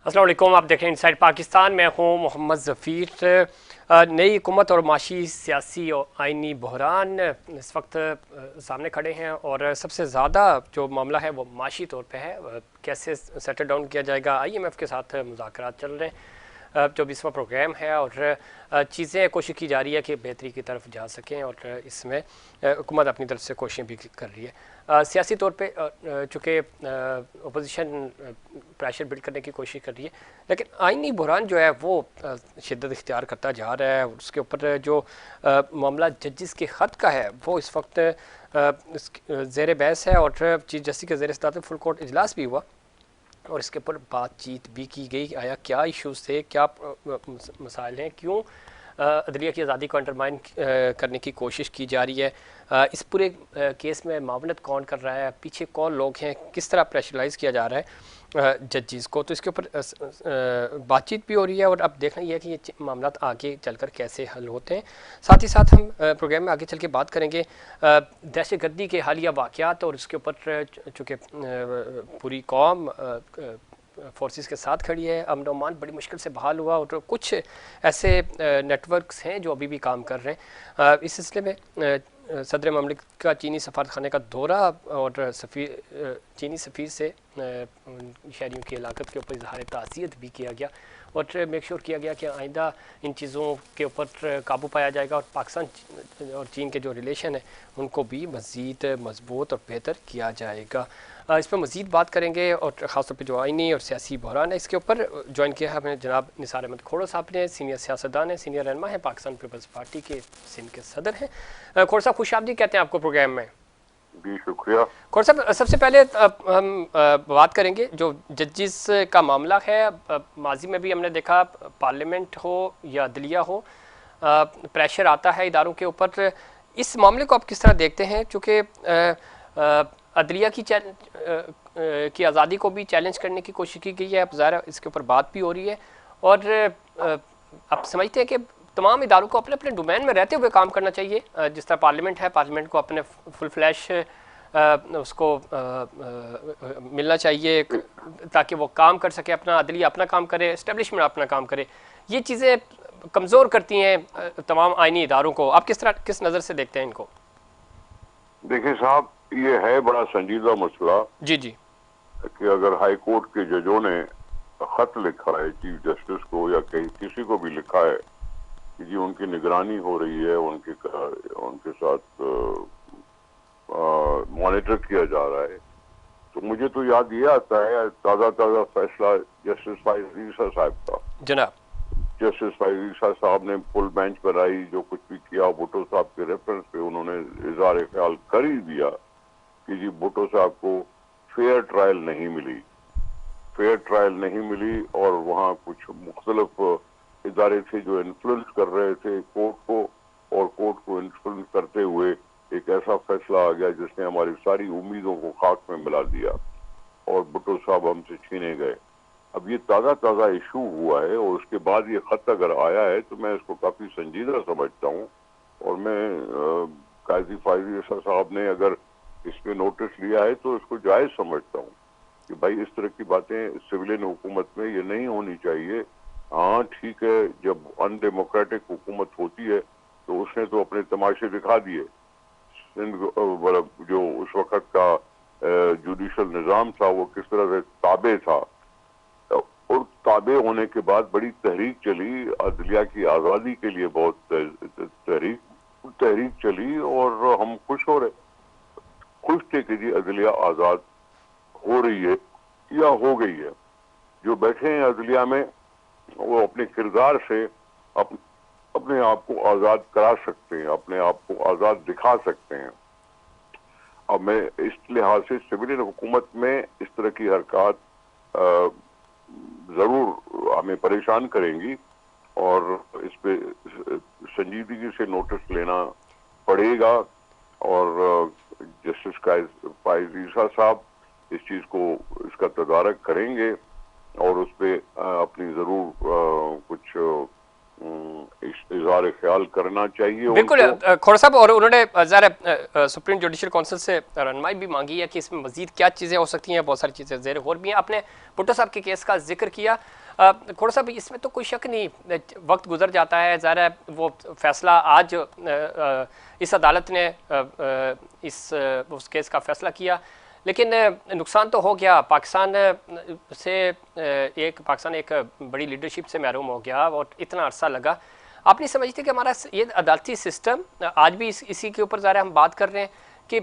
अस्सलाम वालेकुम, आप देख रहे हैं इनसाइड पाकिस्तान। मैं हूं मोहम्मद ज़फ़ीर। नई हुकूमत और माशी सियासी और आइनी बहरान इस वक्त सामने खड़े हैं और सबसे ज़्यादा जो मामला है वो माशी तौर पे है। कैसे सेटल डाउन किया जाएगा, IMF के साथ मुज़ाकरात चल रहे हैं। 24वां प्रोग्राम है और चीज़ें कोशिश की जा रही है कि बेहतरी की तरफ जा सकें और इसमें हुकूमत अपनी तरफ से कोशिशें भी कर रही है। सियासी तौर पे चूँकि अपोजिशन प्रेशर बिल्ड करने की कोशिश कर रही है, लेकिन आइनी बहरान जो है वो शिद्दत इख्तियार करता जा रहा है। उसके ऊपर जो मामला जजिस के ख़त का है वो इस वक्त ज़ेर बहस है और चीफ जस्टिस के ज़ेर सदारत फुल कोर्ट इजलास भी हुआ और इसके ऊपर बातचीत भी की गई। आया क्या इश्यूज़ थे, क्या मसाइल हैं, क्यों अदलिया की आज़ादी को अंडरमाइन करने की कोशिश की जा रही है, इस पूरे केस में मावनत कौन कर रहा है, पीछे कौन लोग हैं, किस तरह प्रेशराइज़ किया जा रहा है जजेस को। तो इसके ऊपर बातचीत भी हो रही है और अब देखना ये है कि ये मामला आगे चलकर कैसे हल होते हैं। साथ ही साथ हम प्रोग्राम में आगे चल के बात करेंगे दहशतगर्दी के हालिया वाक़यात और उसके ऊपर चूँकि पूरी कौम फोर्सेस के साथ खड़ी है। अमन अमान बड़ी मुश्किल से बहाल हुआ और कुछ ऐसे नेटवर्क्स हैं जो अभी भी काम कर रहे हैं। इस सिलसिले में सदर ममलिकत का चीनी सफारत खाने का दौरा और चीनी सफ़ीर से शहरियों की हलाकत के ऊपर इजहार ताज़ियत भी किया गया और मेक श्योर किया गया कि आइंदा इन चीज़ों के ऊपर काबू पाया जाएगा और पाकिस्तान और चीन के जो रिलेशन है उनको भी मज़ीद मजबूत और बेहतर किया जाएगा। इस पर मज़ीद बात करेंगे और ख़ासतौर पर जो आइनी और सियासी बहरान है इसके ऊपर ज्वाइन किया है हमें जनाब निसार अहमद खोड़ो साहब ने। सीनियर सियासतदान हैं, सीनियर रहनुमा हैं, पाकिस्तान पीपल्स पार्टी के सिंध के सदर हैं। खोड़ साहब खुश आमदीद कहते हैं आपको प्रोग्राम में। जी शुक्रिया। खोड़ साहब सबसे पहले हम बात करेंगे जो जजिस का मामला है। माजी में भी हमने देखा पार्लियामेंट हो या अदलिया हो प्रेशर आता है इदारों के ऊपर। इस मामले को आप किस तरह देखते हैं, चूँकि अदलिया की आज़ादी को भी चैलेंज करने की कोशिश की गई है, अब ज़ाहिर इसके ऊपर बात भी हो रही है और आप समझते हैं कि तमाम इदारों को अपने अपने डोमेन में रहते हुए काम करना चाहिए। जिस तरह पार्लियामेंट है, पार्लियामेंट को अपने फुल फ्लैश उसको मिलना चाहिए ताकि वो काम कर सके, अपना अदलिया अपना काम करे, इस्टेब्लिशमेंट अपना काम करे। ये चीज़ें कमज़ोर करती हैं तमाम आइनी इदारों को। आप किस नज़र से देखते हैं इनको? देखिए साहब, ये है बड़ा संजीदा मसला जी जी कि अगर हाई कोर्ट के जजों ने खत लिखा है चीफ जस्टिस को या किसी को भी लिखा है कि जी उनकी निगरानी हो रही है, उनके साथ मॉनिटर किया जा रहा है, तो मुझे तो याद ये आता है ताज़ा फैसला जस्टिस फाइज ईसा साहब का। जनाब जस्टिस फाइज ईसा साहब ने फुल बेंच पर आई जो कुछ भी किया, भुट्टो साहब के रेफरेंस पे उन्होंने इज़हार ख्याल कर ही दिया कि जी भुट्टो साहब को फेयर ट्रायल नहीं मिली और वहाँ कुछ मुख्तलिफ इदारे थे जो इन्फ्लुएंस कर रहे थे कोर्ट को, और कोर्ट को इन्फ्लुएंस करते हुए एक ऐसा फैसला आ गया जिसने हमारी सारी उम्मीदों को खाक में मिला दिया और भुट्टो साहब हमसे छीने गए। अब ये ताज़ा इशू हुआ है और उसके बाद ये खत अगर आया है तो मैं इसको काफ़ी संजीदा समझता हूँ और मैं काजी फाइज ईसा साहब ने अगर इसमें नोटिस लिया है तो इसको जायज़ समझता हूँ कि भाई इस तरह की बातें सिविलियन हुकूमत में ये नहीं होनी चाहिए। हाँ ठीक है, जब अनडेमोक्रेटिक हुकूमत होती है तो उसने तो अपने तमाशे दिखा दिए। जो उस वक्त का जुडिशल निज़ाम था वो किस तरह से ताबे था और ताबे होने के बाद बड़ी तहरीक चली, अदलिया की आज़ादी के लिए बहुत तहरीक चली और हम खुश थे कि जी अदलिया आज़ाद हो रही है या हो गई है। जो बैठे हैं अदलिया में वो अपने किरदार से अपने आप को आज़ाद करा सकते हैं, अपने आप को आज़ाद दिखा सकते हैं। अब मैं इस लिहाज से सिविलियन हुकूमत में इस तरह की हरकत ज़रूर हमें परेशान करेंगी और इस पे संजीदगी से नोटिस लेना पड़ेगा और जस्टिस फाइज ईसा साहब इस चीज़ को इसका तदारक करेंगे और उस पर अपनी ज़रूर कुछ इज़हार ख्याल करना चाहिए बिल्कुल उनको। खोड़ा साहब, और उन्होंने ज़रा सुप्रीम जुडिशल काउंसिल से रहनुमाई भी मांगी है कि इसमें मजीद क्या चीज़ें हो सकती हैं, बहुत सारी चीज़ें ज़ेर गौर भी हैं। आपने भुट्टो साहब के केस का जिक्र किया, खोड़ा साहब इसमें तो कोई शक नहीं, वक्त गुजर जाता है, ज़ाहिर है वो फैसला आज इस अदालत ने उस केस का फैसला किया, लेकिन नुकसान तो हो गया। पाकिस्तान एक बड़ी लीडरशिप से महरूम हो गया और इतना अरसा लगा। आप नहीं समझते कि हमारा ये अदालती सिस्टम आज भी इसी के ऊपर ज़रा हम बात कर रहे हैं कि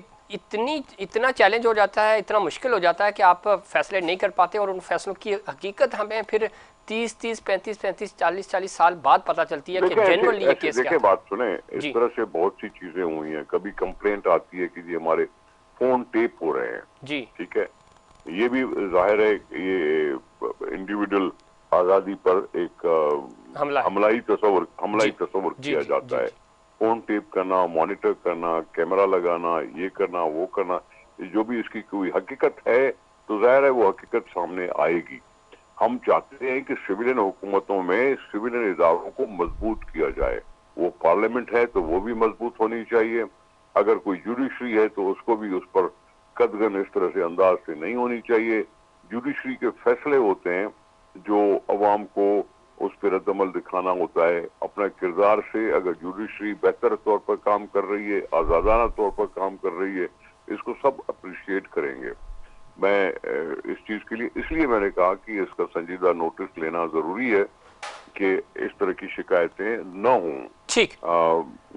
इतना चैलेंज हो जाता है, इतना मुश्किल हो जाता है कि आप फैसले नहीं कर पाते, और उन फैसलों की हकीकत हमें फिर 30 35 40 साल बाद पता चलती है कि जेन्युइनली ये केस क्या देखिए, था। बात सुने, इस तरह से बहुत सी चीजें हुई हैं। कभी कंप्लेंट आती है कि जी हमारे फोन टेप हो रहे हैं जी, ठीक है, ये भी जाहिर है ये इंडिविजुअल आजादी पर एक हमला है। हमलाई तस्वर जी किया जी जाता जी है। जी फोन टेप करना, मॉनिटर करना, कैमरा लगाना, ये करना, वो करना, जो भी इसकी कोई हकीकत है तो जाहिर है वो हकीकत सामने आएगी। हम चाहते हैं कि सिविलियन हुकूमतों में सिविलियन इदारों को मजबूत किया जाए। वो पार्लियामेंट है तो वो भी मजबूत होनी चाहिए, अगर कोई जुडिशरी है तो उसको भी उस पर कदगन इस तरह से अंदाज से नहीं होनी चाहिए। जुडिशरी के फैसले होते हैं जो अवाम को उस पर रद्दमल दिखाना होता है अपना किरदार से। अगर जुडिशरी बेहतर तौर पर काम कर रही है, आज़ादाना तौर पर काम कर रही है, इसको सब अप्रिशिएट करेंगे। मैं इस चीज के लिए इसलिए मैंने कहा कि इसका संजीदा नोटिस लेना जरूरी है कि इस तरह की शिकायतें न हों। ठीक।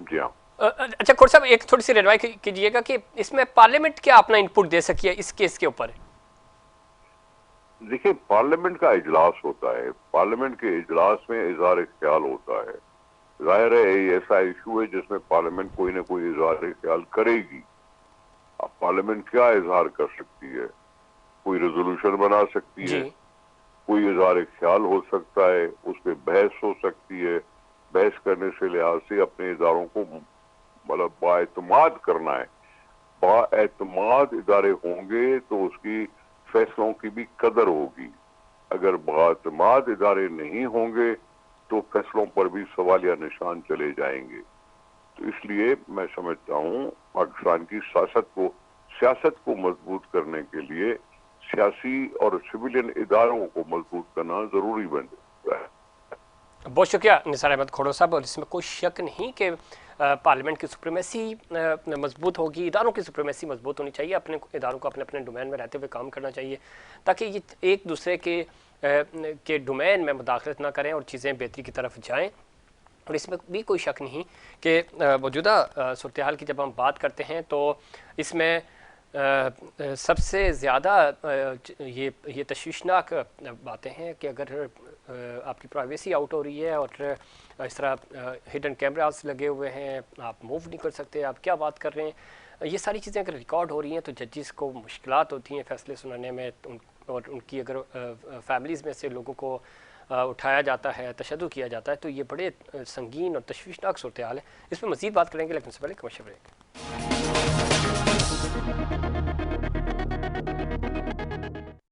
जी हाँ। अच्छा खोड़ साहब, एक थोड़ी सी रहनुमाई कीजिएगा कि इसमें पार्लियामेंट क्या अपना इनपुट दे सकी है इस केस के ऊपर। देखिए, पार्लियामेंट का इजलास होता है, पार्लियामेंट के इजलास में इजहार ख्याल होता है। जाहिर है ये ऐसा इशू है जिसमें पार्लियामेंट कोई ना कोई इजहार ख्याल करेगी। अब पार्लियामेंट क्या इजहार कर सकती है? कोई रेजोल्यूशन बना सकती जी है, कोई इजहार ख्याल हो सकता है, उस पर बहस हो सकती है। बहस करने से लिहाज से अपने इदारों को मतलब बाएतमाद करना है। बाएतमाद इदारे होंगे तो उसकी फैसलों की भी कदर होगी। अगर बाएतमाद इदारे नहीं होंगे तो फैसलों पर भी सवालिया निशान चले जाएंगे। तो इसलिए मैं समझता हूँ पाकिस्तान की सियासत को मजबूत करने के लिए सियासी और सिविलियन इदारों को मजबूत करना जरूरी बन जाता है। बहुत शुक्रिया निसार अहमद खोड़ो साहब, और इसमें कोई शक नहीं कि पार्लियामेंट की सुप्रीमेसी मजबूत होगी, इदारों की सुप्रीमेसी मजबूत होनी चाहिए, अपने इदारों को अपने अपने डोमेन में रहते हुए काम करना चाहिए ताकि ये एक दूसरे के डोमेन में मुदाखलत ना करें और चीज़ें बेहतरी की तरफ जाएँ। और इसमें भी कोई शक नहीं कि मौजूदा सूरत हाल की जब हम बात करते हैं तो इसमें सबसे ज़्यादा ये तशवीशनाक बातें हैं कि अगर आपकी प्राइवेसी आउट हो रही है और इस तरह हिडन कैमरास लगे हुए हैं, आप मूव नहीं कर सकते, आप क्या बात कर रहे हैं, ये सारी चीज़ें अगर रिकॉर्ड हो रही हैं तो जजेस को मुश्किलात होती हैं फैसले सुनाने में। और उनकी अगर फैमिलीज़ में से लोगों को उठाया जाता है, तशद्दुद किया जाता है, तो ये बड़े संगीन और तशवीशनाक सूरत हाल है। इस पर मज़ीद बात करेंगे, लेकिन उससे पहले कमर्शियल ब्रेक।